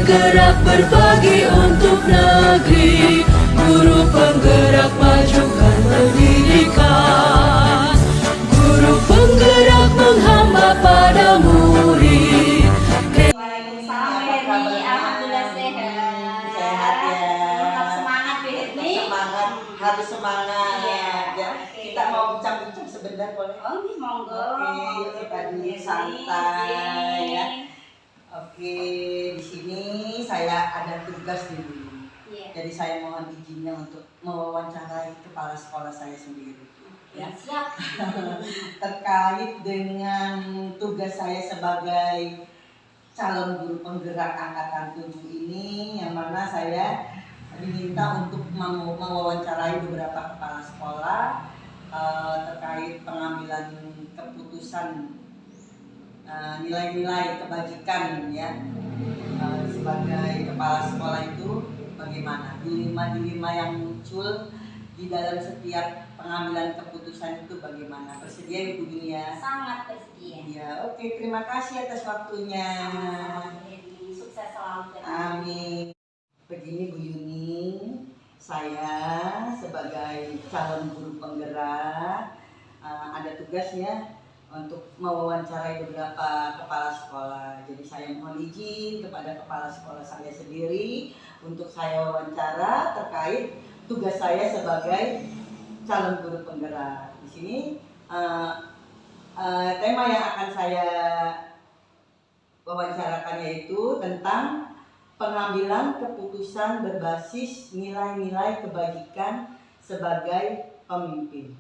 penggerak berbagi untuk negeri, guru penggerak majukan pendidikan, guru penggerak menghamba pada murid. Waalaikumsalam Herni, alhamdulillah sehat. Sehat ya. Tetap semangat Bu Herni. Semangat, harus semangat. Iya, Ya, oke. kita mau bincang-bincang sebentar boleh? Oh, ini monggo. Oke, yuk kita duduk santai ya. Oke, di sini saya ada tugas dulu. Iya. Jadi saya mohon izinnya untuk mewawancarai kepala sekolah saya sendiri. Ya, siap. Terkait dengan tugas saya sebagai calon guru penggerak angkatan 7 ini, yang mana saya diminta untuk mewawancarai beberapa kepala sekolah terkait pengambilan keputusan nilai-nilai kebajikan ya. Sebagai kepala sekolah itu bagaimana dilema-dilema yang muncul di dalam setiap pengambilan keputusan itu bagaimana? Bersedia Ibu Yuni ya? Sangat bersedia. Iya, oke, terima kasih atas waktunya. Sama-sama Bu Herni, sukses selalu. Bu Herni. Amin. Begini Bu Yuni, saya sebagai calon guru penggerak ada tugasnya untuk mewawancarai beberapa kepala sekolah. Jadi saya mohon izin kepada kepala sekolah saya sendiri untuk saya wawancara terkait tugas saya sebagai calon guru penggerak. Di sini tema yang akan saya wawancarakan yaitu tentang pengambilan keputusan berbasis nilai-nilai kebajikan sebagai pemimpin.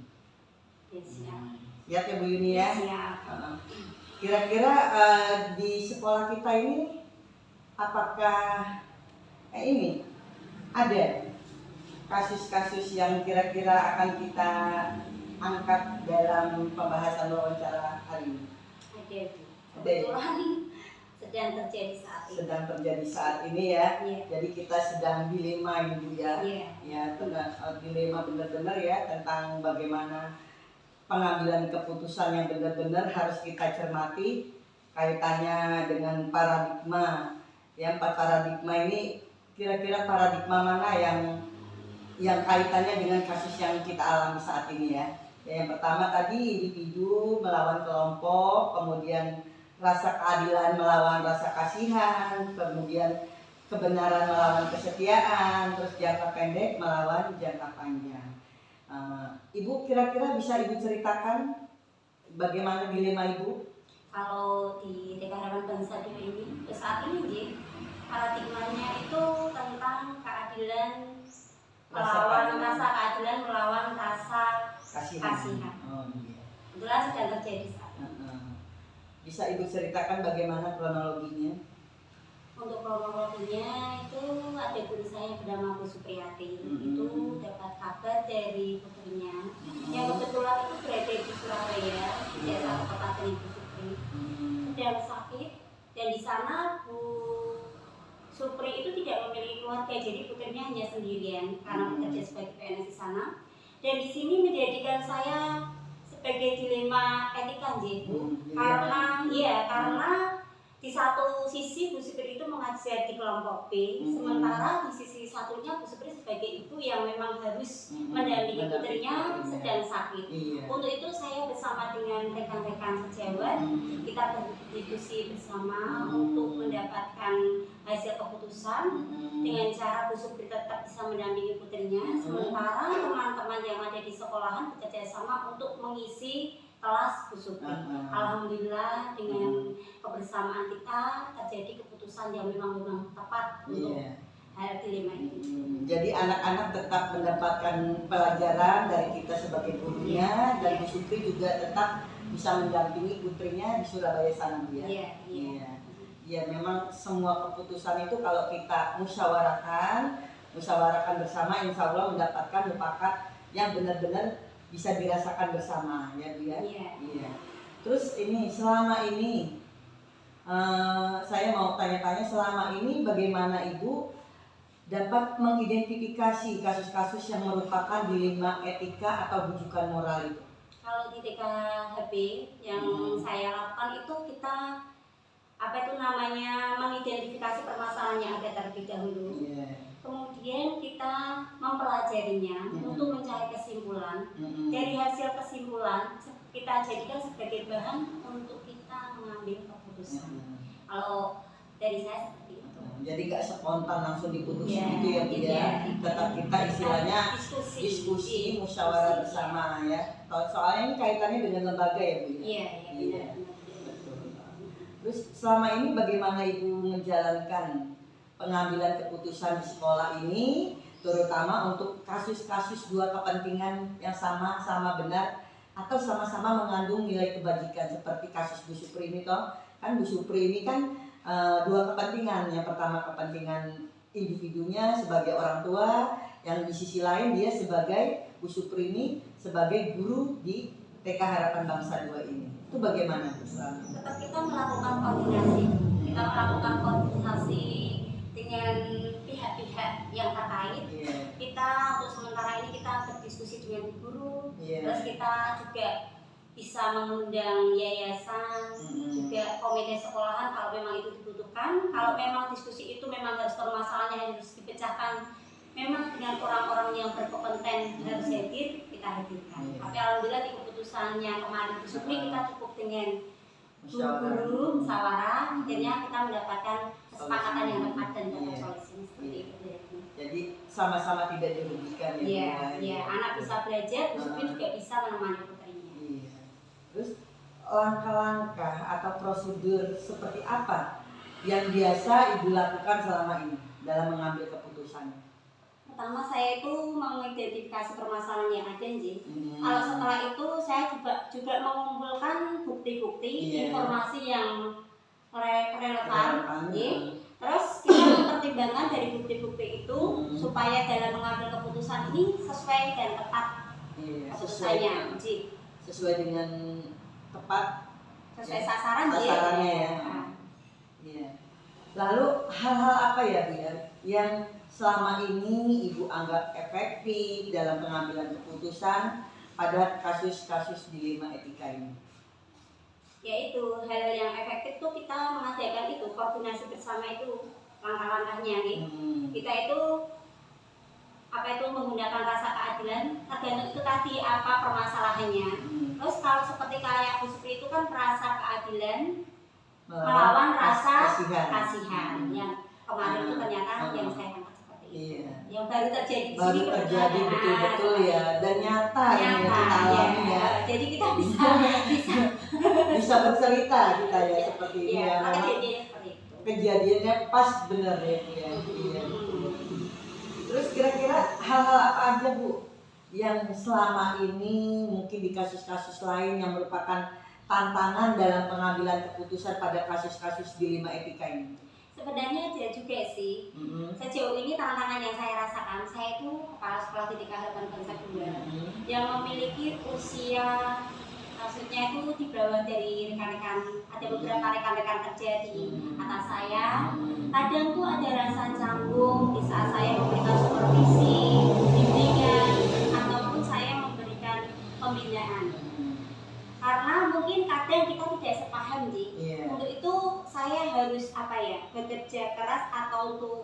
Ya, siap. Siap ya Bu Yuni ya? Siap. Kira-kira di sekolah kita ini apakah ini ada kasus-kasus yang kira-kira akan kita angkat dalam pembahasan wawancara hari ini? Ada Bu. Ada ya? Kebetulan sedang terjadi saat ini. Sedang terjadi saat ini ya. Iya. Jadi kita sedang dilema ini Bu ya. Iya. Ya, dilema benar-benar ya tentang bagaimana pengambilan keputusan yang benar-benar harus kita cermati kaitannya dengan paradigma. Ya, 4 paradigma ini kira-kira paradigma mana yang kaitannya dengan kasus yang kita alami saat ini ya. Ya, yang pertama tadi individu melawan kelompok, kemudian rasa keadilan melawan rasa kasihan, kemudian kebenaran melawan kesetiaan, terus jangka pendek melawan jangka panjang. Ibu kira-kira bisa Ibu ceritakan bagaimana dilema Ibu? Kalau di TK Harapan Bangsa dulu ini, saat ini Ji, paradigmanya itu tentang keadilan melawan rasa keadilan melawan rasa kasihan. Oh, iya. Itulah sedang terjadi saat ini. Bisa Ibu ceritakan bagaimana kronologinya? Untuk kronologinya itu ada guru saya bernama Bu Supriyati. Itu dapat kabar dari putrinya yang kebetulan itu berada di Surabaya, di desa Kabupaten Ibu Supri, sedang sakit, dan di sana Bu Supri itu tidak memiliki keluarga, jadi putrinya hanya sendirian karena bekerja sebagai PNS di sana. Dan di sini menjadikan saya sebagai dilema etika Bu, karena di satu sisi Bu Supri itu mengajar di kelompok B, sementara di sisi satunya Bu Supri sebagai ibu yang memang harus mendampingi putrinya sedang sakit. Untuk itu saya bersama dengan rekan-rekan sejawat kita berdiskusi bersama untuk mendapatkan hasil keputusan dengan cara Bu Supri tetap bisa mendampingi putrinya, sementara teman-teman yang ada di sekolahan bekerja sama untuk mengisi kelas Bu Supri. Alhamdulillah dengan kebersamaan kita terjadi keputusan yang memang tepat untuk dilema ini. Jadi anak-anak tetap mendapatkan pelajaran dari kita sebagai gurunya, dan Bu Supri juga tetap bisa mendampingi putrinya di Surabaya sana Bu ya. Ya, memang semua keputusan itu kalau kita musyawarahkan bersama, insya Allah mendapatkan mufakat yang benar-benar bisa dirasakan bersama ya Bu ya. Iya. Terus ini selama ini saya mau tanya-tanya, selama ini bagaimana Ibu dapat mengidentifikasi kasus-kasus yang merupakan dilema etika atau bujukan moral itu? Kalau di TKHB yang saya lakukan itu kita apa itu namanya, mengidentifikasi permasalahannya ada terlebih dahulu. Kemudian kita mempelajarinya untuk mencari kesimpulan. Dari hasil kesimpulan kita jadikan sebagai bahan untuk kita mengambil keputusan. Kalau dari saya seperti itu. Jadi nggak spontan langsung diputusin Iya, gitu ya Bu iya. ya. Tetap kita istilahnya diskusi musyawarah bersama ya. Soalnya ini kaitannya dengan lembaga ya Bu ya. Iya, iya benar. Terus selama ini bagaimana Ibu menjalankan pengambilan keputusan di sekolah ini, terutama untuk kasus-kasus dua kepentingan yang sama benar atau sama-sama mengandung nilai kebajikan seperti kasus Bu Supri ini toh. Kan Bu Supri ini kan dua kepentingan. Yang pertama kepentingan individunya sebagai orang tua, yang di sisi lain dia sebagai Bu Supri ini sebagai guru di TK Harapan Bangsa 2 ini. Itu bagaimana Bu? Tetap kita melakukan koordinasi. Kita melakukan koordinasi dengan pihak-pihak yang terkait. Kita untuk sementara ini kita berdiskusi dengan guru. Terus kita juga bisa mengundang yayasan, juga komite sekolahan kalau memang itu dibutuhkan. Kalau memang diskusi itu memang harus permasalahannya harus dipecahkan, memang dengan orang-orang yang berkompeten harus hadir, kita hadirkan. Tapi alhamdulillah di keputusannya kemarin Supri kita cukup dengan guru musyawarah, akhirnya kita mendapatkan kesepakatan yang tepat dan dapat solusi seperti itu. Jadi sama-sama tidak dirugikan ya. Iya, anak bisa belajar, Supri juga bisa menemani putrinya. Terus langkah-langkah atau prosedur seperti apa yang biasa Ibu lakukan selama ini dalam mengambil keputusan? Pertama saya itu mengidentifikasi permasalahan yang ada Nji. Kalau setelah itu saya juga mengumpulkan bukti-bukti, informasi yang relevan. Terus kita mempertimbangkan dari bukti-bukti itu supaya dalam mengambil keputusan ini sesuai dan tepat keputusannya Nji. Sesuai dengan tepat sesuai sasarannya ya. Iya. Lalu hal-hal apa ya Bu yang selama ini Ibu anggap efektif dalam pengambilan keputusan pada kasus-kasus dilema etika ini? Yaitu hal-hal yang efektif tuh kita mengadakan itu koordinasi bersama itu langkah-langkahnya nih. Kita itu menggunakan rasa keadilan tergantung itu tadi apa permasalahannya. Terus kalau seperti kayak Bu Supri itu kan rasa keadilan melawan rasa kasihan. Yang kemarin itu ternyata yang saya tangkap seperti itu. Yang baru terjadi di sini betul-betul ya, dan nyata yang kita alami ya. Jadi kita bisa bisa bercerita kita ya seperti ini ya. Kejadiannya pas bener ya. Terus kira-kira hal-hal apa aja Bu yang selama ini mungkin di kasus-kasus lain yang merupakan tantangan dalam pengambilan keputusan pada kasus-kasus dilema etika ini? Sebenarnya ada juga sih. Sejauh ini tantangan yang saya rasakan, saya itu kepala sekolah di TK Harapan Bangsa 2 yang memiliki usia, maksudnya itu di bawah dari rekan-rekan, ada beberapa rekan-rekan kerja di atas saya. Kadang tuh ada rasa canggung di saat saya memberikan supervisi, bimbingan, ataupun saya memberikan pembinaan. Karena mungkin kadang kita tidak sepaham Ji. Untuk itu saya harus bekerja keras atau untuk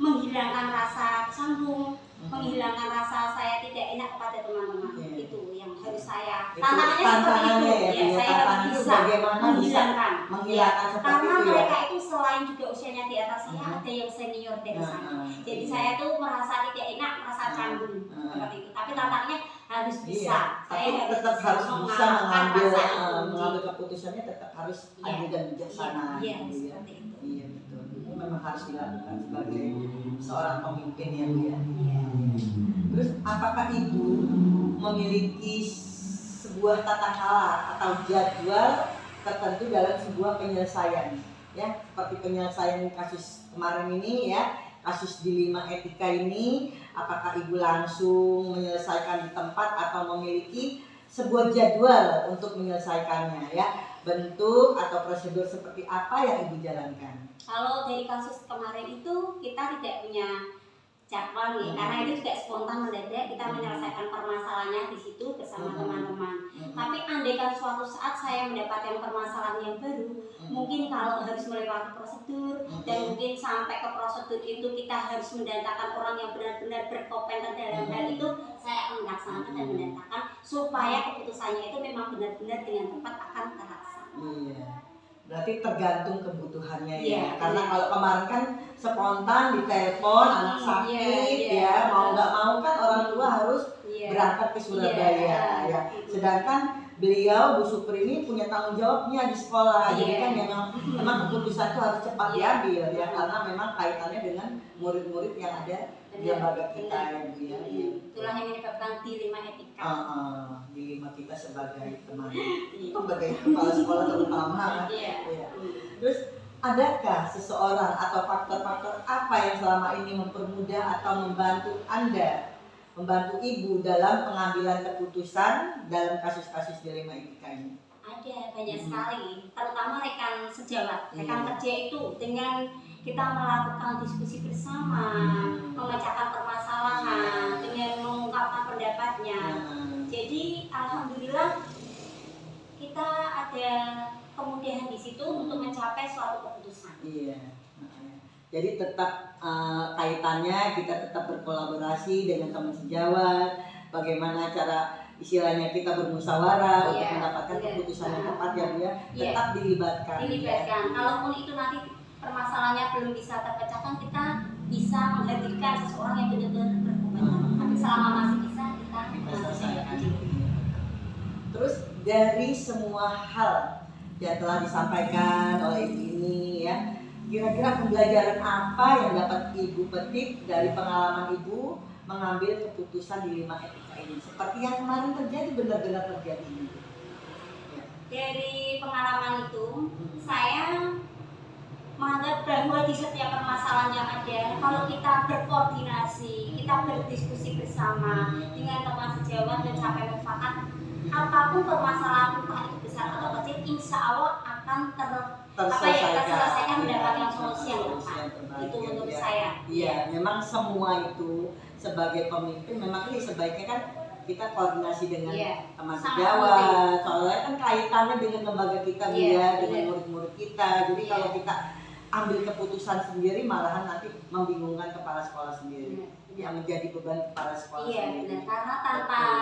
menghilangkan rasa canggung, menghilangkan rasa saya tidak enak kepada teman-teman. Itu yang harus saya tantangannya seperti itu ya. Saya harus bisa menghilangkan karena mereka itu selain juga usianya di atas saya, ada yang senior dari saya. Jadi saya tuh merasa tidak enak, merasa canggung seperti itu. Tapi tantangannya harus bisa. Saya tetap harus bisa mengambil keputusannya, tetap harus adil dan bijaksana. Iya, seperti itu. Iya betul. Itu memang harus dilakukan sebagai seorang pemimpin ya Bu ya. Terus apakah Ibu memiliki sebuah tata cara atau jadwal tertentu dalam sebuah penyelesaian ya, seperti penyelesaian kasus kemarin ini ya, kasus dilema etika ini, apakah Ibu langsung menyelesaikan di tempat atau memiliki sebuah jadwal untuk menyelesaikannya ya, bentuk atau prosedur seperti apa yang Ibu jalankan? Kalau dari kasus kemarin itu kita tidak punya jadwal nih, karena itu juga spontan mendadak, kita menyelesaikan permasalahannya di situ bersama bersama teman-teman. Tapi andaikan suatu saat saya mendapatkan permasalahan yang baru, mungkin kalau harus melewati prosedur dan mungkin sampai ke prosedur itu kita harus mendatangkan orang yang benar-benar berkompeten dalam hal itu, saya akan melaksanakan dan mendatangkan supaya keputusannya itu memang benar-benar dengan tepat akan terlaksana. Iya. Berarti tergantung kebutuhannya ya. Iya, Karena iya. kalau kemarin kan spontan ditelepon anak sakit iya. ya, mau nggak mau kan orang tua harus Iya. berangkat ke Surabaya Iya. ya. Sedangkan beliau Bu Supri ini punya tanggung jawabnya di sekolah. Jadi Iya. kan memang keputusan itu harus cepat diambil ya, karena memang kaitannya dengan murid-murid yang ada di lembaga kita ya Bu ya. Itulah yang menyebabkan dilema etika. Dilema kita sebagai teman, sebagai kepala sekolah terutama. Iya. Ya. Terus adakah seseorang atau faktor-faktor apa yang selama ini mempermudah atau membantu Anda, membantu Ibu dalam pengambilan keputusan dalam kasus-kasus dilema etika ini? Ada banyak sekali, terutama rekan sejawat, rekan Iya. kerja itu dengan kita melakukan diskusi bersama, memecahkan permasalahan, dengan mengungkapkan pendapatnya. Jadi alhamdulillah kita ada kemudahan di situ untuk mencapai suatu keputusan. Iya. Jadi tetap kaitannya kita tetap berkolaborasi dengan teman sejawat, bagaimana cara istilahnya kita bermusyawarah untuk mendapatkan keputusan yang tepat ya Bu ya. Tetap dilibatkan. Dilibatkan. Kalaupun itu nanti permasalahannya belum bisa terpecahkan, kita bisa menghadirkan seseorang yang benar-benar berkompeten. Tapi selama masih bisa kita selesaikan. Terus dari semua hal yang telah disampaikan oleh Ibu ini ya, kira-kira pembelajaran apa yang dapat Ibu petik dari pengalaman Ibu mengambil keputusan dilema etika ini? Seperti yang kemarin terjadi, benar-benar terjadi. Ya. Dari pengalaman itu, saya menganggap bahwa di setiap permasalahan yang ada, kalau kita berkoordinasi, kita berdiskusi bersama dengan teman sejawat dan sampai mufakat, apapun permasalahan entah itu besar atau kecil, insya Allah akan terselesaikan mendapatkan solusi yang tepat. Itu menurut saya. Iya, memang semua itu sebagai pemimpin memang ini sebaiknya kan kita koordinasi dengan teman sejawat, soalnya kan kaitannya dengan lembaga kita dengan murid-murid kita. Jadi kalau kita ambil keputusan sendiri malahan nanti membingungkan kepala sekolah sendiri, yang menjadi beban kepala sekolah sendiri. Benar, karena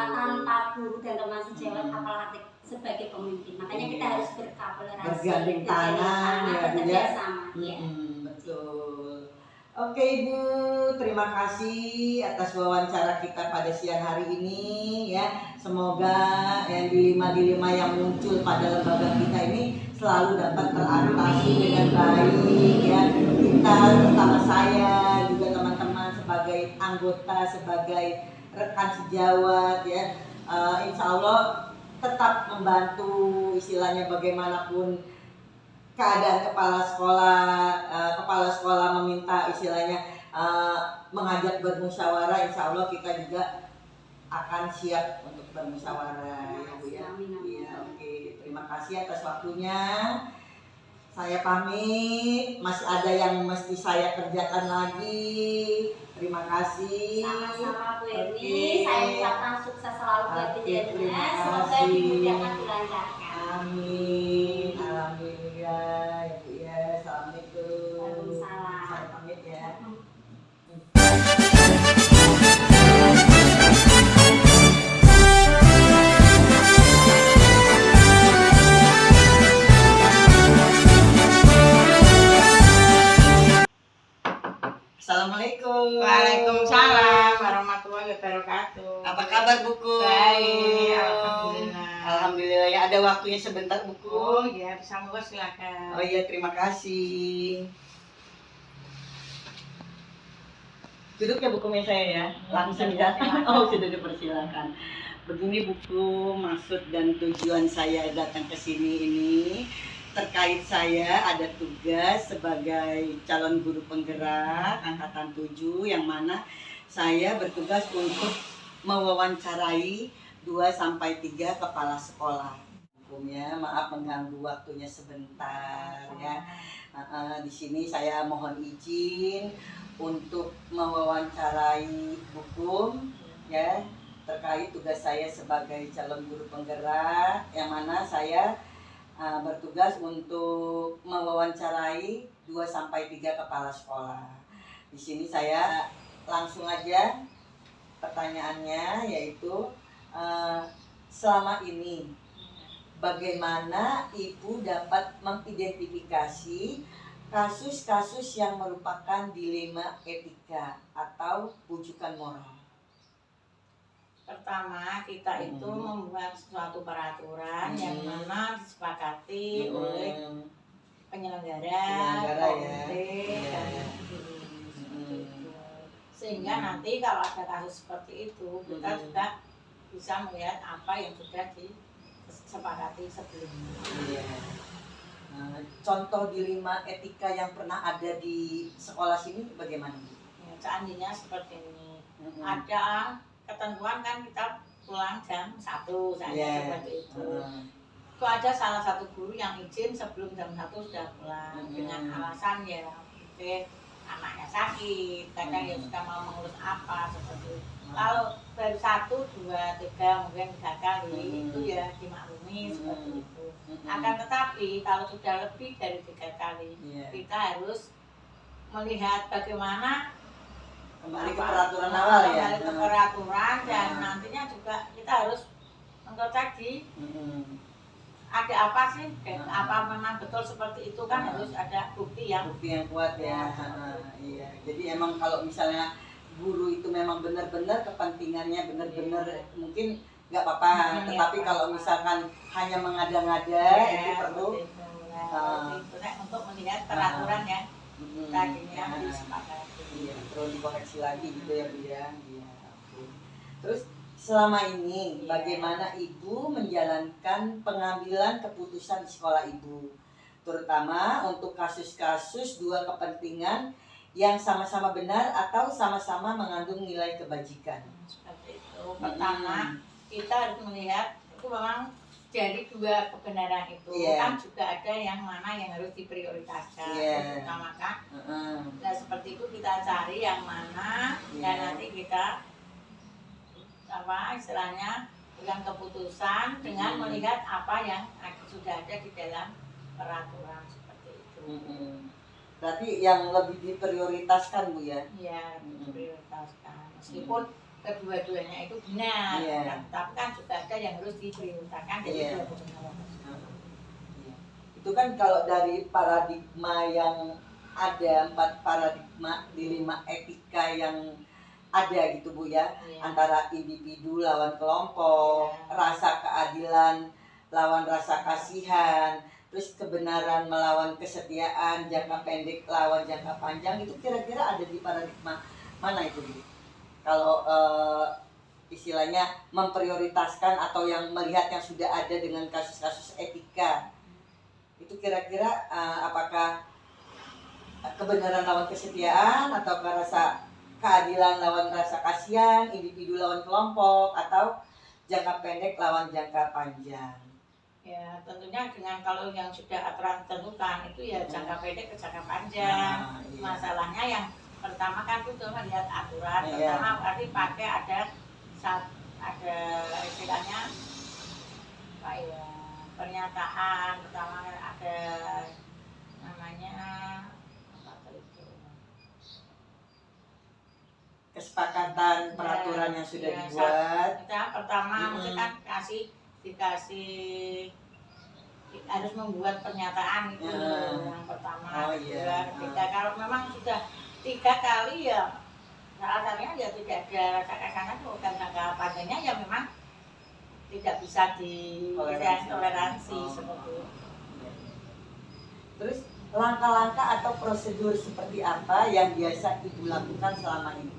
tanpa guru dan teman sejawat apalagi sebagai pemimpin, makanya kita harus berkolaborasi, bergandeng tangan ya Bu ya. Betul. Oke Ibu, terima kasih atas wawancara kita pada siang hari ini ya. Semoga yang dilema-dilema yang muncul pada lembaga kita ini selalu dapat teratasi dengan baik ya. Kita terutama saya juga teman-teman sebagai anggota, sebagai rekan sejawat ya, insya Allah tetap membantu istilahnya bagaimanapun keadaan kepala sekolah meminta istilahnya mengajak bermusyawarah, insya Allah kita juga akan siap untuk bermusyawarah ya Bu ya. Iya, oke. Terima kasih atas waktunya. Saya pamit, masih ada yang mesti saya kerjakan lagi. Terima kasih. Sama-sama Bu Erni, saya ucapkan sukses selalu buat kejadiannya. Semoga kasih. dimudahkan dilancarkan. Amin. Alhamdulillah ya Bu ya. Assalamualaikum. Waalaikumsalam. Saya pamit ya. Assalamualaikum. Waalaikumsalam warahmatullahi wabarakatuh. Apa kabar Buku? Baik, alhamdulillah. Alhamdulillah ya, ada waktunya sebentar Buku. Oh ya, bisa monggo silakan. Oh iya, terima kasih. Duduk ya Buku saya ya, langsung ya. Oh sudah dipersilakan. Begini Buku, maksud dan tujuan saya datang ke sini ini terkait saya ada tugas sebagai calon guru penggerak angkatan 7 yang mana saya bertugas untuk mewawancarai 2-3 kepala sekolah. Hukumnya maaf mengganggu waktunya sebentar ya. Di sini saya mohon izin untuk mewawancarai hukum ya terkait tugas saya sebagai calon guru penggerak, yang mana saya bertugas untuk mewawancarai 2 sampai 3 kepala sekolah. Di sini saya langsung aja pertanyaannya, yaitu selama ini bagaimana Ibu dapat mengidentifikasi kasus-kasus yang merupakan dilema etika atau rujukan moral? Pertama, kita itu membuat suatu peraturan yang mana disepakati oleh penyelenggara ya. komite, dan seperti itu. Sehingga nanti kalau ada kasus seperti itu, kita juga bisa melihat apa yang sudah disepakati sebelumnya. Iya. Contoh dilema etika yang pernah ada di sekolah sini bagaimana? Ya, seandainya seperti ini, ada ketentuan kan kita pulang jam 1 saja seperti itu. Itu ada salah satu guru yang izin sebelum jam 1 sudah pulang dengan alasan ya mungkin anaknya sakit, kadang ya sudah mau mengurus apa seperti itu. Kalau dari 1, 2, 3 mungkin 3 kali itu ya dimaklumi seperti itu. Akan tetapi kalau sudah lebih dari 3 kali kita harus melihat bagaimana Kembali ke peraturan awal ya. Kembali ke peraturan dan nantinya juga kita harus mengkaji ada apa sih dan apa memang betul seperti itu kan harus ada bukti yang kuat ya. Iya. Jadi emang kalau misalnya guru itu memang benar-benar kepentingannya benar-benar mungkin nggak apa-apa, tetapi kalau misalkan hanya mengada-ngada itu perlu untuk melihat peraturan yang tadinya disepakati. Iya, perlu dikoreksi lagi gitu ya Bu ya. Iya. Terus selama ini bagaimana Ibu menjalankan pengambilan keputusan di sekolah Ibu, terutama untuk kasus-kasus 2 kepentingan yang sama-sama benar atau sama-sama mengandung nilai kebajikan? Seperti itu. Pertama, kita harus melihat itu memang dari 2 kebenaran itu kan juga ada yang mana yang harus diprioritaskan, diutamakan. Nah seperti itu kita cari yang mana dan nanti kita istilahnya dengan keputusan dengan melihat apa yang sudah ada di dalam peraturan seperti itu. Berarti yang lebih diprioritaskan Bu ya? Iya, diprioritaskan. Meskipun kedua-duanya itu benar, tapi kan juga ada yang harus diprioritaskan dari 2 kebenaran. Itu kan kalau dari paradigma yang ada 4 paradigma dilema etika yang ada gitu Bu ya, antara individu lawan kelompok, rasa keadilan lawan rasa kasihan, terus kebenaran melawan kesetiaan, jangka pendek lawan jangka panjang, itu kira-kira ada di paradigma mana itu Bu? Kalau istilahnya memprioritaskan atau yang melihat yang sudah ada dengan kasus-kasus etika, itu kira-kira apakah kebenaran lawan kesetiaan atau rasa keadilan lawan rasa kasihan, individu lawan kelompok, atau jangka pendek lawan jangka panjang? Ya tentunya dengan kalau yang sudah aturan tentukan itu ya jangka pendek ke jangka panjang. Masalahnya yang pertama kan itu melihat aturan, pertama berarti pakai ada istilahnya apa ya, pernyataan, pertama ada namanya apa itu, kesepakatan peraturan yang sudah dibuat. Kita pertama mesti kan dikasih harus membuat pernyataan itu yang pertama, ketiga. Kalau memang sudah 3 kali ya salah satunya ya tidak ada karena bukan jangka panjangnya ya memang tidak bisa ditoleransi seperti itu. Terus langkah-langkah atau prosedur seperti apa yang biasa Ibu lakukan selama ini?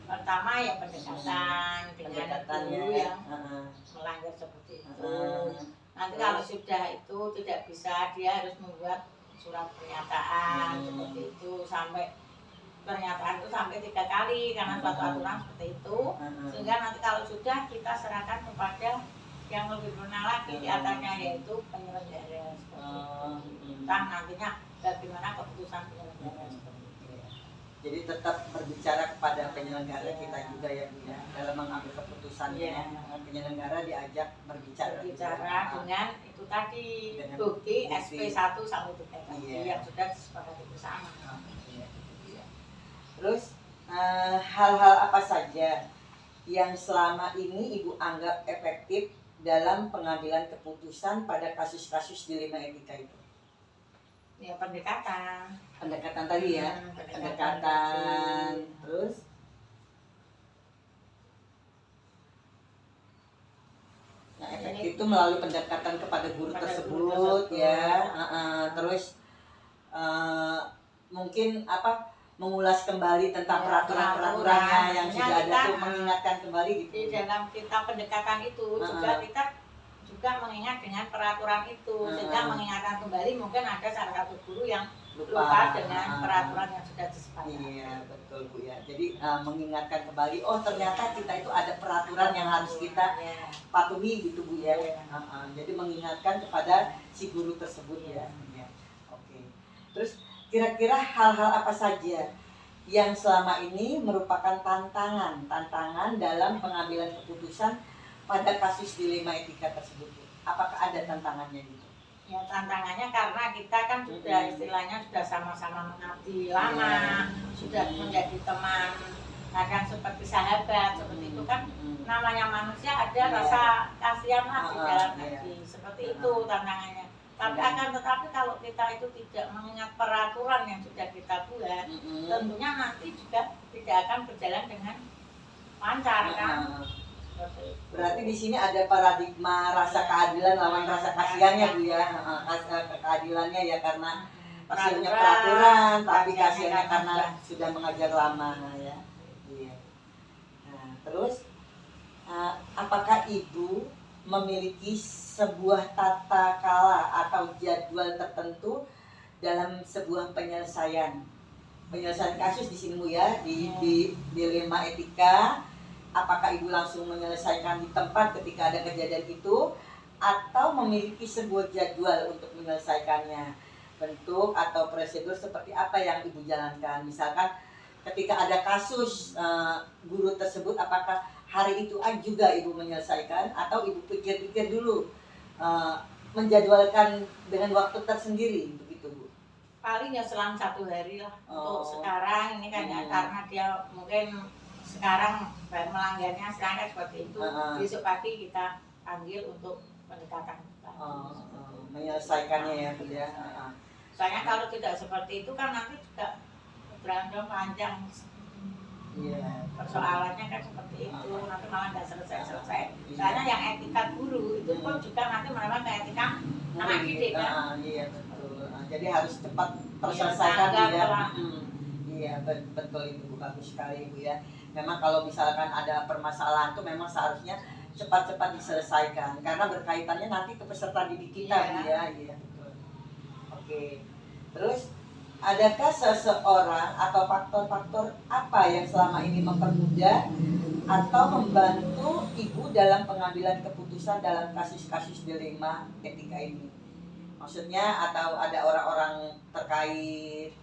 Pertama ya pendekatan dengan guru yang melanggar seperti itu. Nanti kalau sudah itu tidak bisa, dia harus membuat surat pernyataan seperti itu sampai pernyataan itu sampai 3 kali karena suatu aturan seperti itu, sehingga nanti kalau sudah kita serahkan kepada yang lebih berwenang lagi di atasnya yaitu penyelenggara seperti itu. Nantinya bagaimana keputusan penyelenggara seperti itu. Jadi tetap berbicara kepada penyelenggara kita juga ya Bu ya, dalam mengambil keputusannya. Penyelenggara diajak berbicara dengan itu tadi Dengan bukti bukti. SP1 sampai 3 tadi Iya. yang sudah disepakati bersama. Iya, iya. Terus hal-hal apa saja yang selama ini Ibu anggap efektif dalam pengambilan keputusan pada kasus-kasus dilema etika itu? Ya pendekatan. Pendekatan tadi ya, pendekatan. Terus yang efektif itu melalui pendekatan kepada guru tersebut ya. Terus mungkin mengulas kembali tentang Ya, peraturan-peraturannya yang peraturan. sudah ada Kita, tuh, mengingatkan kembali gitu. Di dalam kita pendekatan itu juga kita juga mengingat dengan peraturan itu, sehingga mengingatkan kembali mungkin ada salah satu guru yang lupa dengan peraturan yang sudah disepakati. Iya betul Bu ya. Jadi mengingatkan kembali, oh ternyata kita itu ada peraturan yang harus kita patuhi gitu Bu ya. Jadi mengingatkan kepada si guru tersebut ya. Oke. Terus kira-kira hal-hal apa saja yang selama ini merupakan tantangan dalam pengambilan keputusan pada kasus dilema etika tersebut? Apakah ada tantangannya gitu? Ya tantangannya karena kita kan sudah istilahnya sudah sama-sama mengabdi lama, sudah menjadi teman, kadang seperti sahabat, seperti itu kan namanya manusia ada rasa kasihan lah di dalam hati, seperti itu tantangannya. Tetapi kalau kita itu tidak mengingat peraturan yang sudah kita buat, tentunya nanti juga tidak akan berjalan dengan lancar kan. Berarti di sini ada paradigma rasa keadilan lawan rasa kasihannya Bu ya. Keadilannya ya karena hasilnya peraturan, tapi kasihannya karena sudah mengajar lama ya. Iya. Nah, terus apakah Ibu memiliki sebuah tata kala atau jadwal tertentu dalam sebuah penyelesaian kasus di sini Bu ya, di dilema etika? Apakah Ibu langsung menyelesaikan di tempat ketika ada kejadian itu, atau memiliki sebuah jadwal untuk menyelesaikannya? Bentuk atau prosedur seperti apa yang Ibu jalankan? Misalkan ketika ada kasus guru tersebut, apakah hari itu juga Ibu menyelesaikan, atau Ibu pikir-pikir dulu menjadwalkan dengan waktu tersendiri begitu Bu? Paling ya selang 1 hari lah. Untuk sekarang ini kan ya karena dia mungkin sekarang melanggarnya sekarang seperti itu, besok pagi kita panggil untuk pendekatan kita. Menyelesaikannya ya Bu ya. Soalnya kalau tidak seperti itu kan nanti juga berantem panjang. Iya. Persoalannya kan seperti itu, nanti malah nggak selesai. Soalnya yang etika guru itu pun juga nanti malah ke etika anak didik kan. Iya betul. Jadi harus cepat terselesaikan ya. Iya betul itu Bu, bagus sekali Bu ya. Memang kalau misalkan ada permasalahan itu memang seharusnya cepat-cepat diselesaikan karena berkaitannya nanti ke peserta didik kita Bu ya. Iya betul. Oke. Terus adakah seseorang atau faktor-faktor apa yang selama ini mempermudah atau membantu Ibu dalam pengambilan keputusan dalam kasus-kasus dilema etika ini? Maksudnya atau ada orang-orang terkait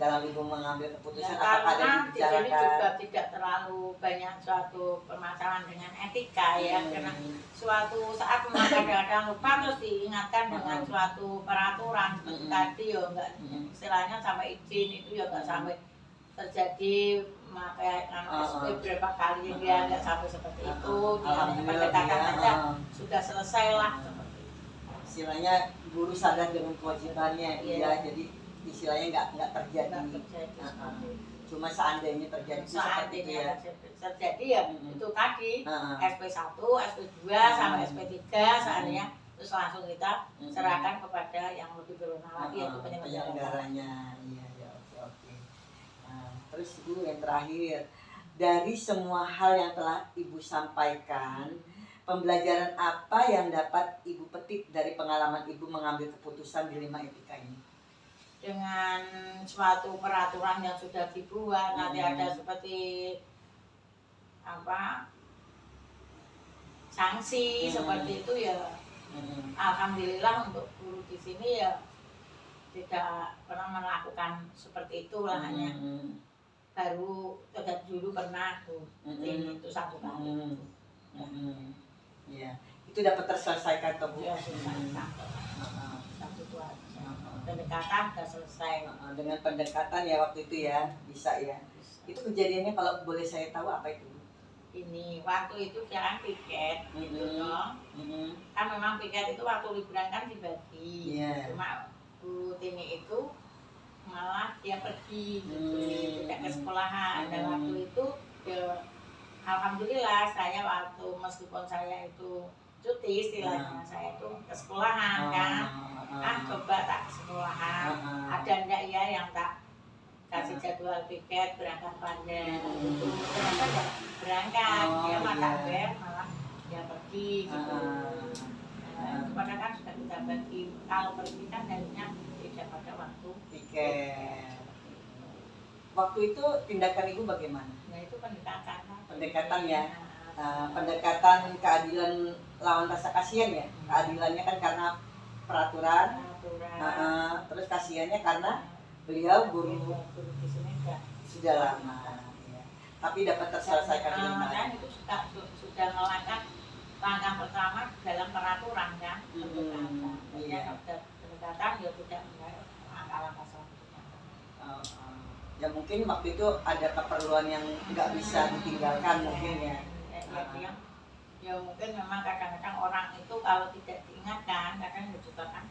dalam Ibu mengambil keputusan, apakah ada karena di sini juga dibicarakan? tidak terlalu banyak suatu permasalahan dengan etika ya, karena suatu saat memang kadang-kadang lupa terus diingatkan dengan suatu peraturan seperti tadi ya enggak istilahnya sampai izin itu ya enggak sampai terjadi pakai SP berapa kali dia enggak sampai seperti itu, di pendekatan saja sudah selesai lah seperti itu. Istilahnya guru sadar dengan kewajibannya ya, jadi istilahnya nggak terjadi. Cuma seandainya terjadi seperti itu ya. Terjadi ya itu tadi SP1, SP2 sama SP3 seandainya terus langsung kita serahkan kepada yang lebih berwenang lagi yaitu penyelenggaranya. Iya ya, oke. Nah, terus Bu yang terakhir, dari semua hal yang telah Ibu sampaikan, pembelajaran apa yang dapat Ibu petik dari pengalaman Ibu mengambil keputusan dilema etika ini? Dengan suatu peraturan yang sudah dibuat nanti ada seperti sanksi seperti itu ya. Alhamdulillah untuk guru di sini ya tidak pernah melakukan seperti itu lah hanya baru dulu pernah tuh ini itu 1 kali. Iya, itu dapat terselesaikan toh Bu. Ya selesai satu itu aja. Pendekatan udah selesai. Dengan pendekatan ya waktu itu ya bisa ya. Itu kejadiannya kalau boleh saya tahu apa itu? Ini waktu itu jalan piket gitu dong. Kan memang piket itu waktu liburan kan dibagi. Iya. Cuma Bu Tini itu malah dia pergi gitu, tidak ke sekolahan. Dan waktu itu ya alhamdulillah saya waktu meskipun saya itu cuti istilahnya, saya itu ke sekolahan kan. Coba tak ke sekolahan. Ada ndak ya yang tak kasih jadwal piket berangkat panjang gitu. Ternyata ya berangkat, dia malah dia pergi gitu. Kepada kan sudah kita bagi, kalau pergi kan harusnya tidak pada waktu Tiket. Waktu itu tindakan Ibu bagaimana? Nah itu pendekatan. Pendekatan ya. Pendekatan keadilan lawan rasa kasihan ya. Keadilannya kan karena peraturan. Terus kasihannya karena beliau guru di sini sudah lama. Ya. Tapi dapat terselesaikan dengan baik. Kan itu sudah melangkah langkah pertama dalam peraturan kan. Iya. Pendekatan ya tidak langkah-langkah selanjutnya. Ya mungkin waktu itu ada keperluan yang nggak bisa ditinggalkan mungkin ya. Ya mungkin memang kadang-kadang orang itu kalau tidak diingatkan kadang juga kan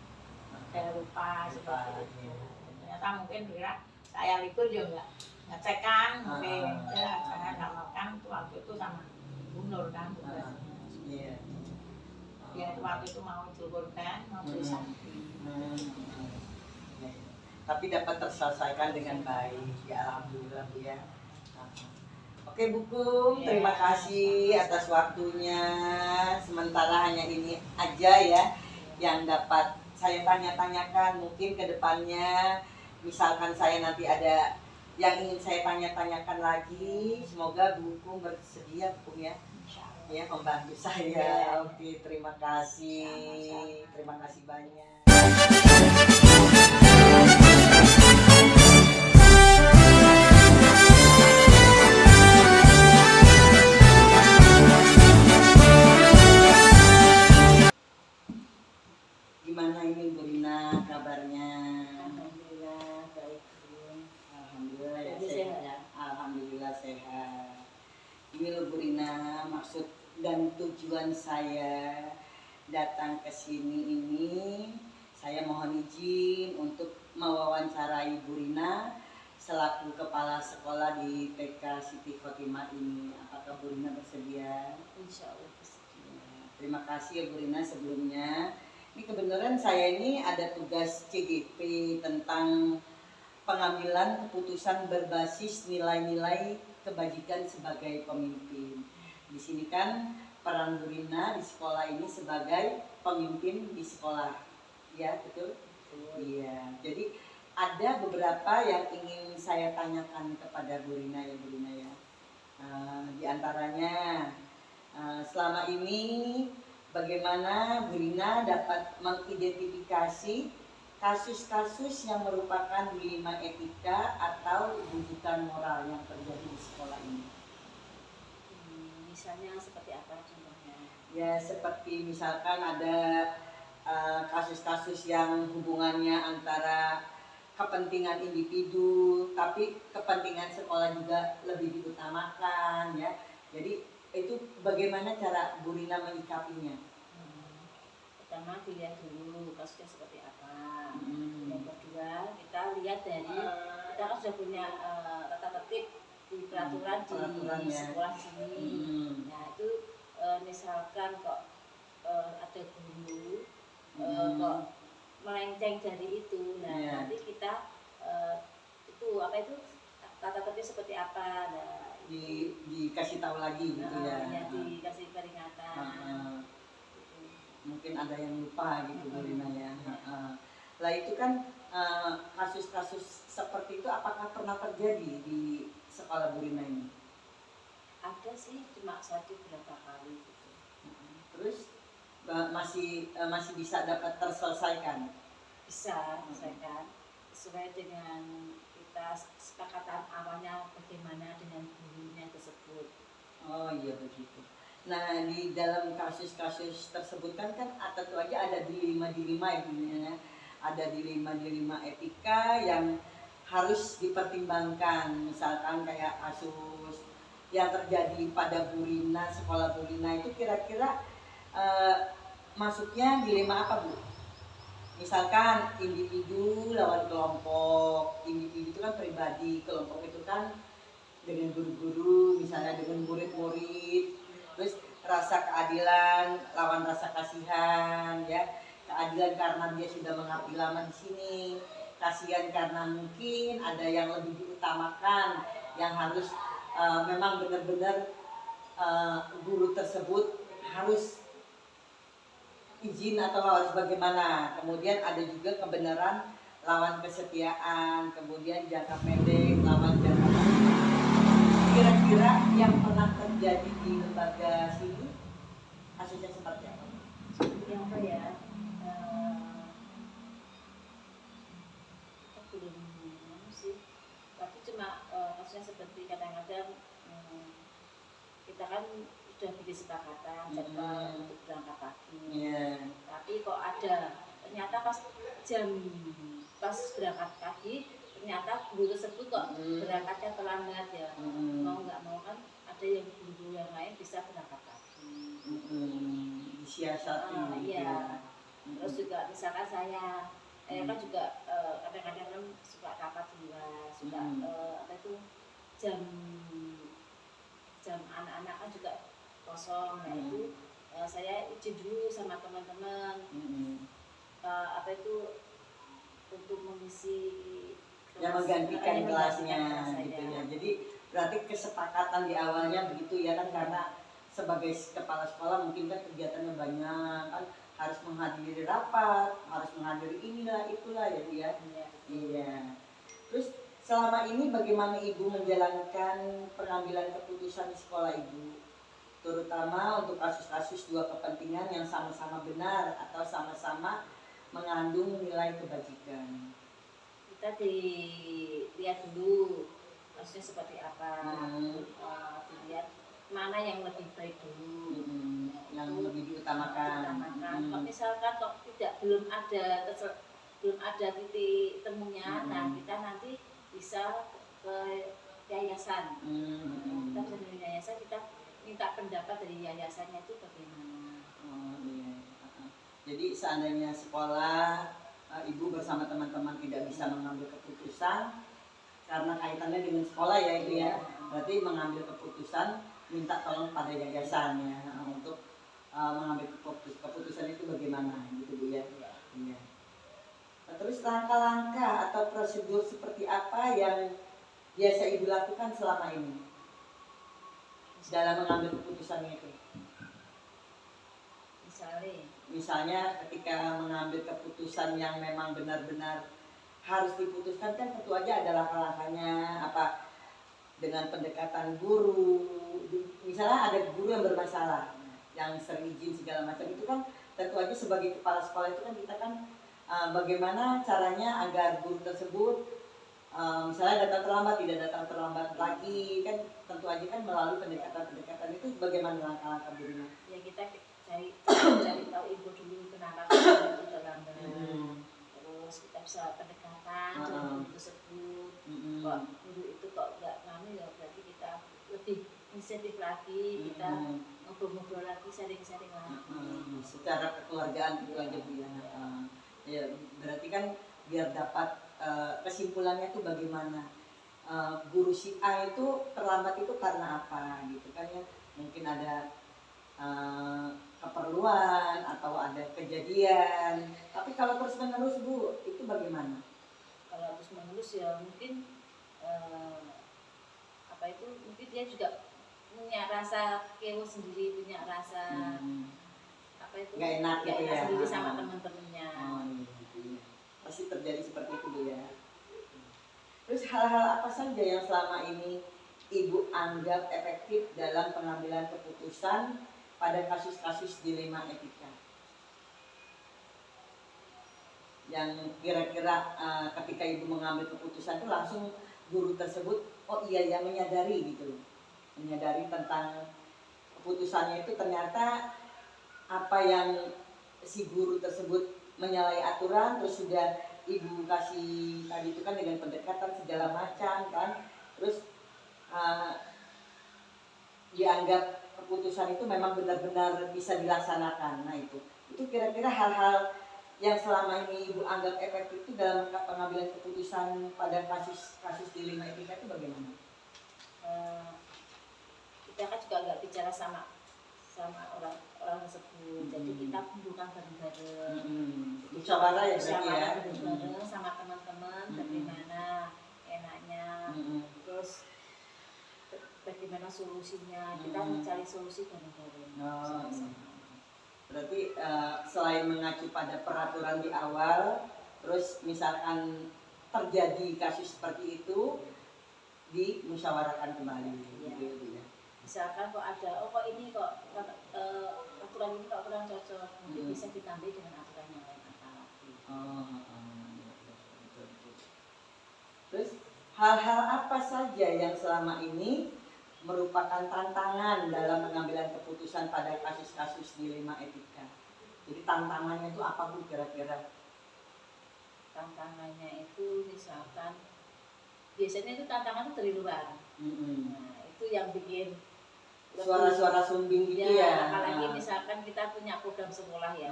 saya lupa seperti itu. Ternyata mungkin kira saya libur juga ngecek kan mungkin saya namakan itu waktu itu sama Bu Nur kan tugasnya. Iya. Ya waktu itu mau diluburkan mau beli sapi. Tapi dapat terselesaikan dengan baik ya alhamdulillah Bu ya. Oke Bu Kum, terima kasih atas waktunya. Sementara hanya ini aja ya yang dapat saya tanya-tanyakan. Mungkin ke depannya misalkan saya nanti ada yang ingin saya tanya-tanyakan lagi, semoga Bu Kum bersedia Bu Kum ya. Ya membantu saya. Oke, terima kasih. Terima kasih banyak. Gimana ini Bu Rina kabarnya? Alhamdulillah baik Bu. Alhamdulillah ya Jadi sehat. sehat ya? Alhamdulillah sehat. Ini loh Bu Rina, maksud dan tujuan saya datang ke sini ini, saya mohon izin untuk mewawancarai Bu Rina selaku kepala sekolah di TK Siti Khotimah ini. Apakah Bu Rina bersedia? Insya Allah bersedia. Terima kasih ya Bu Rina sebelumnya. Ini kebenaran saya ini ada tugas CGP tentang pengambilan keputusan berbasis nilai-nilai kebajikan sebagai pemimpin. Di sini kan peran Bu Rina di sekolah ini sebagai pemimpin di sekolah. Ya, betul? Iya. Jadi ada beberapa yang ingin saya tanyakan kepada Bu Rina ya Bu Rina ya. Di antaranya selama ini bagaimana Bu Rina dapat mengidentifikasi kasus-kasus yang merupakan dilema etika atau rujukan moral yang terjadi di sekolah ini? Misalnya seperti apa contohnya? Ya seperti misalkan ada kasus-kasus yang hubungannya antara kepentingan individu tapi kepentingan sekolah juga lebih diutamakan ya. Jadi itu bagaimana cara Bu Rina menyikapinya? Pertama dilihat dulu kasusnya seperti apa. Yang kedua kita lihat dari kita kan sudah punya tata tertib di peraturan di sekolah sini. Nah itu misalkan kok ada guru kok melenceng dari itu, nah nanti kita itu apa itu tata tertib seperti apa, nah dikasih tahu lagi gitu ya. Ya dikasih peringatan. Mungkin ada yang lupa gitu Bu Rina ya. Lah itu kan kasus-kasus seperti itu apakah pernah terjadi di sekolah Bu Rina ini? Ada sih, cuma satu berapa kali gitu. Terus masih bisa dapat terselesaikan? Bisa selesaikan sesuai dengan kita kesepakatan awalnya bagaimana dengan gurunya tersebut. Oh iya begitu. Nah di dalam kasus-kasus tersebut kan tentu aja ada dilema-dilema Ibu ya. Ada dilema-dilema etika yang harus dipertimbangkan. Misalkan kayak kasus yang terjadi pada Bu Rina, sekolah Bu Rina itu kira-kira masuknya dilema apa Bu? Misalkan individu lawan kelompok, individu itu kan pribadi, kelompok itu kan dengan guru-guru, misalnya dengan murid-murid, terus rasa keadilan lawan rasa kasihan, ya keadilan karena dia sudah mengabdi lama di sini, kasihan karena mungkin ada yang lebih diutamakan, yang harus memang benar-benar guru tersebut harus izin atau harus bagaimana. Kemudian ada juga kebenaran lawan kesetiaan, kemudian jangka pendek lawan jangka panjang. Kira-kira yang pernah terjadi di lembaga sini kasusnya seperti apa? Yang apa ya? Kita belum sih, tapi cuma maksudnya seperti kadang-kadang kita kan sudah bikin kesepakatan jadwal untuk berangkat pagi. Tapi kok ada ternyata pas berangkat pagi ternyata guru tersebut kok berangkatnya terlambat ya. Mau nggak mau kan ada yang guru yang lain bisa berangkat pagi. Disiasati. Iya. Terus juga misalkan saya kan juga kadang-kadang kan suka rapat juga, suka apa itu jam anak-anak kan juga kosong, nah itu saya izin dulu sama teman-teman apa itu untuk mengisi yang menggantikan kelasnya gitu ya. Jadi berarti kesepakatan di awalnya begitu ya kan, karena sebagai kepala sekolah mungkin kan kegiatannya banyak kan, harus menghadiri rapat, harus menghadiri inilah itulah ya Bu ya. Iya. Terus selama ini bagaimana Ibu menjalankan pengambilan keputusan di sekolah Ibu? Terutama untuk kasus-kasus dua kepentingan yang sama-sama benar atau sama-sama mengandung nilai kebajikan. Kita dilihat dulu kasusnya seperti apa, dilihat mana yang lebih baik dulu, yang lebih diutamakan. Kalau misalkan kok belum ada titik temunya, nah kita nanti bisa ke yayasan. Kita bisa dari yayasan, kita minta pendapat dari yayasannya itu bagaimana. Iya. Jadi seandainya sekolah Ibu bersama teman-teman tidak bisa mengambil keputusan karena kaitannya dengan sekolah ya Ibu ya, berarti mengambil keputusan minta tolong pada yayasan ya untuk mengambil keputusan itu bagaimana gitu Bu ya. Iya. Terus langkah-langkah atau prosedur seperti apa yang biasa Ibu lakukan selama ini dalam mengambil keputusan itu? Misalnya ketika mengambil keputusan yang memang benar-benar harus diputuskan kan tentu aja ada langkah-langkahnya, apa dengan pendekatan guru. Misalnya ada guru yang bermasalah, yang sering izin segala macam, itu kan tentu aja sebagai kepala sekolah itu kan kita kan bagaimana caranya agar guru tersebut misalnya datang terlambat, tidak datang terlambat lagi, kan tentu aja kan melalui pendekatan itu bagaimana langkah-langkah gurunya? Ya kita cari tahu info dulu kenapa itu terlambat. Terus kita bisa pendekatan dengan guru tersebut. Kok guru itu kok nggak nganu ya, berarti kita lebih inisiatif lagi, kita ngobrol-ngobrol lagi, sharing-sharing lagi. Secara kekeluargaan itu aja Bu ya. Ya berarti kan biar dapat kesimpulannya tuh bagaimana guru si A itu terlambat itu karena apa gitu kan ya, mungkin ada keperluan atau ada kejadian, tapi kalau terus menerus Bu itu bagaimana? Kalau terus menerus ya mungkin apa itu, mungkin dia juga punya rasa kewo sendiri, punya rasa apa itu nggak enak gitu ya sendiri sama teman-temannya. Iya. Pasti terjadi seperti itu Bu ya. Terus hal-hal apa saja yang selama ini Ibu anggap efektif dalam pengambilan keputusan pada kasus-kasus dilema etika? yang kira-kira ketika ibu mengambil keputusan itu langsung guru tersebut oh iya ya menyadari gitu, menyadari tentang keputusannya itu ternyata apa yang si guru tersebut menyalahi aturan, terus sudah ibu kasih tadi itu kan dengan pendekatan segala macam kan, terus dianggap keputusan itu memang benar-benar bisa dilaksanakan. Nah itu kira-kira hal-hal yang selama ini ibu anggap efektif itu dalam pengambilan keputusan pada kasus dilema etika itu bagaimana? Kita kan juga nggak bicara sama orang tersebut, jadi kita kumpulkan bareng-bareng, musyawarah ya berarti ya, bareng sama teman-teman, bagaimana enaknya, terus bagaimana solusinya, kita mencari solusi bareng-bareng. Berarti selain mengacu pada peraturan di awal, terus misalkan terjadi kasus seperti itu dimusyawarahkan kembali, gitu ya. Misalkan kok ada, kok ini kok aturan ini kok kurang cocok, mungkin bisa ditambah dengan aturan yang lain lagi. Terus hal-hal apa saja yang selama ini merupakan tantangan dalam pengambilan keputusan pada kasus-kasus dilema etika? Jadi tantangannya itu apa Bu kira-kira? Tantangannya itu misalkan biasanya itu tantangan itu dari luar. Nah, itu yang bikin suara-suara sumbing gitu ya. Apalagi misalkan kita punya program sekolah ya,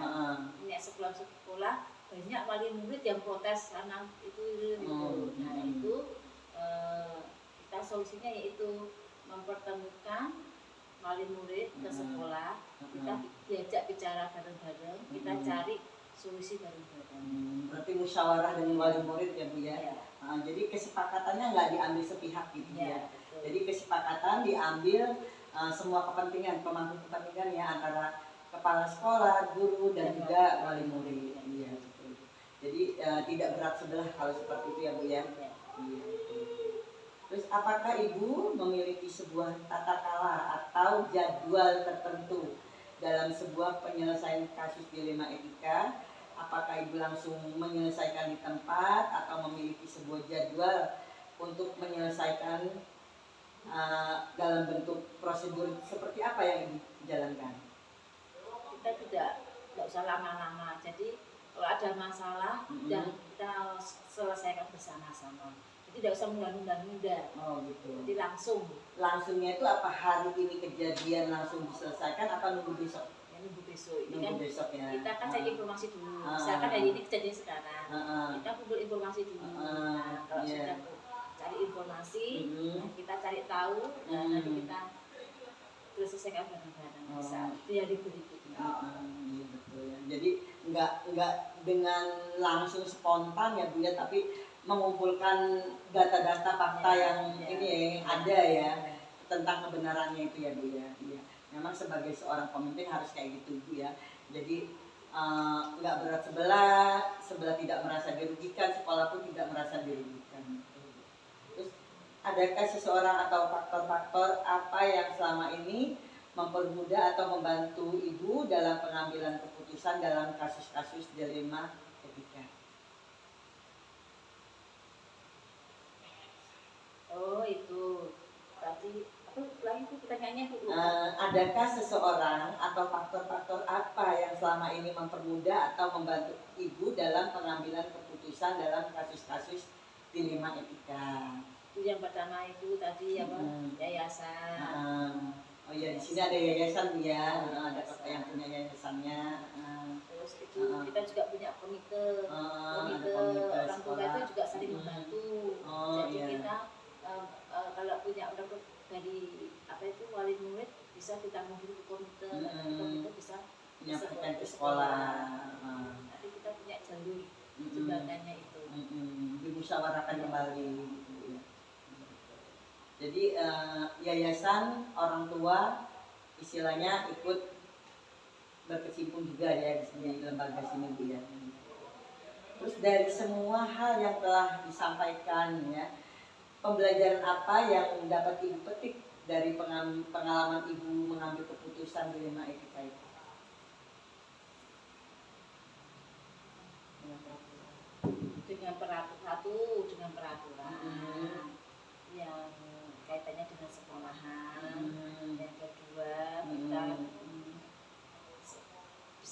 punya sekolah banyak wali murid yang protes karena itu. Nah itu kita solusinya yaitu mempertemukan wali murid ke sekolah, kita diajak bicara bareng-bareng, kita cari solusi bareng-bareng. Berarti musyawarah dengan wali murid ya Bu ya. Jadi kesepakatannya nggak diambil sepihak gitu ya. Jadi kesepakatan diambil semua kepentingan, pemangku kepentingan ya antara kepala sekolah, guru dan juga wali murid. Iya betul. Jadi tidak berat sebelah kalau seperti itu ya Bu ya. Iya. Terus apakah Ibu memiliki sebuah tata cara atau jadwal tertentu dalam sebuah penyelesaian kasus dilema etika? Apakah Ibu langsung menyelesaikan di tempat atau memiliki sebuah jadwal untuk menyelesaikan dalam bentuk prosedur seperti apa yang Ibu jalankan? Kita tidak usah lama-lama. Jadi kalau ada masalah dan kita selesaikan bersama-sama. Jadi tidak usah menunda-nunda. Oh gitu. Jadi langsungnya itu apa hari ini kejadian langsung diselesaikan atau nunggu besok? Ya, nunggu besok. Ini nunggu kan besok ya. Kita kan cari informasi dulu. Misalkan hari ini kejadian sekarang, kita kumpul informasi dulu. Nah, kalau sudah cari informasi, kita cari tahu, dan nanti kita selesaikan bareng-bareng. Itu yang berikutnya. Iya betul ya. Jadi nggak dengan langsung spontan ya Bu ya, tapi mengumpulkan data-data fakta yang ini ada ya tentang kebenarannya itu ya Bu ya. Iya. Memang sebagai seorang pemimpin harus kayak gitu Bu ya. Jadi nggak berat sebelah tidak merasa dirugikan, sekolah pun tidak merasa dirugikan. Terus adakah seseorang atau faktor-faktor apa yang selama ini mempermudah atau membantu Ibu dalam pengambilan keputusan dalam kasus-kasus dilema etika? Oh itu berarti apa lagi itu pertanyaannya Bu? Adakah seseorang atau faktor-faktor apa yang selama ini mempermudah atau membantu Ibu dalam pengambilan keputusan dalam kasus-kasus dilema etika? Itu yang pertama itu tadi apa? Yayasan. Oh iya di sini ada yayasan Bu ya, ada yang punya yayasannya. Terus itu kita juga punya komite orang tua itu juga saling membantu. Jadi kita kalau punya orang dari apa itu wali murid bisa kita menghubungi ke komite, komite bisa menyampaikan ke sekolah. Nanti kita punya jalur jembatannya itu. Dimusyawarahkan kembali. Gitu, ya. Jadi yayasan orang tua istilahnya ikut berkecimpung juga ya di lembaga sini Bu ya. Terus dari semua hal yang telah disampaikan ya, pembelajaran apa yang dapat Ibu petik dari pengalaman Ibu mengambil keputusan dilema etika itu?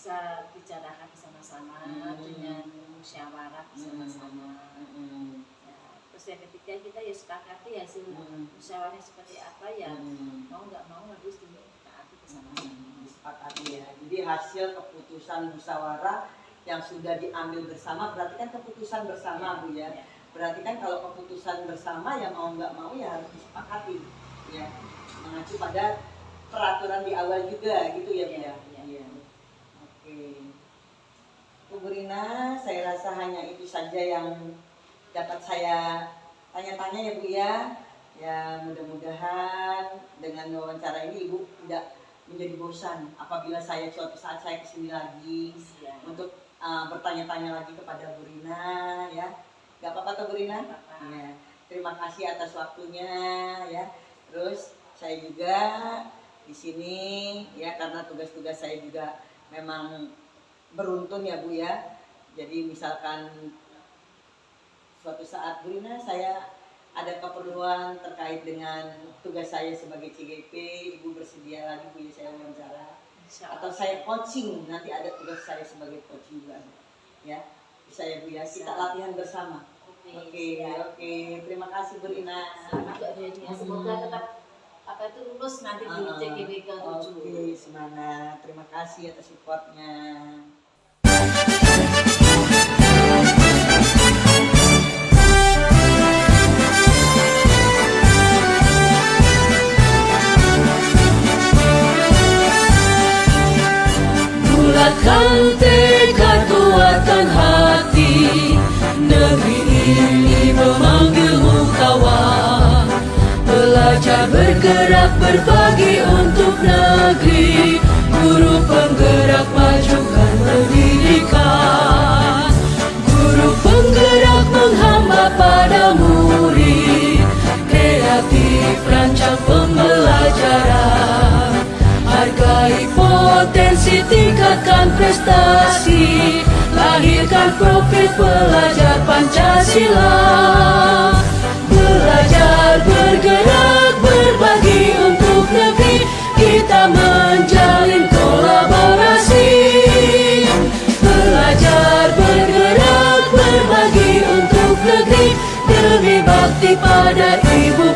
bisa bicarakan bersama-sama dengan musyawarah bersama-sama. Ya, terus yang ketiga kita ya sepakati hasil musyawarah seperti apa ya, mau nggak mau harus ditaati bersama-sama. Disepakati ya. Jadi hasil keputusan musyawarah yang sudah diambil bersama berarti kan keputusan bersama Bu ya. Berarti kan kalau keputusan bersama ya mau nggak mau ya harus disepakati ya. Mengacu pada peraturan di awal juga gitu ya Bu ya. Iya. Oke. Bu Rina, saya rasa hanya itu saja yang dapat saya tanya-tanya ya Bu ya. Ya mudah-mudahan dengan wawancara ini Ibu tidak menjadi bosan apabila saya suatu saat saya kesini lagi untuk bertanya-tanya lagi kepada Bu Rina ya. Gak apa-apa tuh Bu Rina? Ya. Terima kasih atas waktunya ya. Terus saya juga di sini ya karena tugas-tugas saya juga memang beruntun ya Bu ya. Jadi misalkan suatu saat Bu Rina saya ada keperluan terkait dengan tugas saya sebagai CGP, Ibu bersedia lagi Bu ya saya wawancara? Atau saya coaching, nanti ada tugas saya sebagai coaching juga ya. Bisa ya Bu ya, kita latihan bersama. Oke. Terima kasih Bu Rina. Semoga tetap apa itu lulus nanti di CGP ke-7. Oke, semangat. Terima kasih atas supportnya. Bulatkan tekad kuatkan hati, negeri ini memanggilmu kawan. Belajar bergerak berbagi untuk negeri, guru penggerak majukan pendidikan. Guru penggerak menghamba pada murid, kreatif rancang pembelajaran. Hargai potensi, tingkatkan prestasi, lahirkan profil pelajar Pancasila. Belajar, bergerak, berbagi untuk negeri, kita menjalin kolaborasi. Belajar, bergerak, berbagi untuk negeri, demi bakti pada Ibu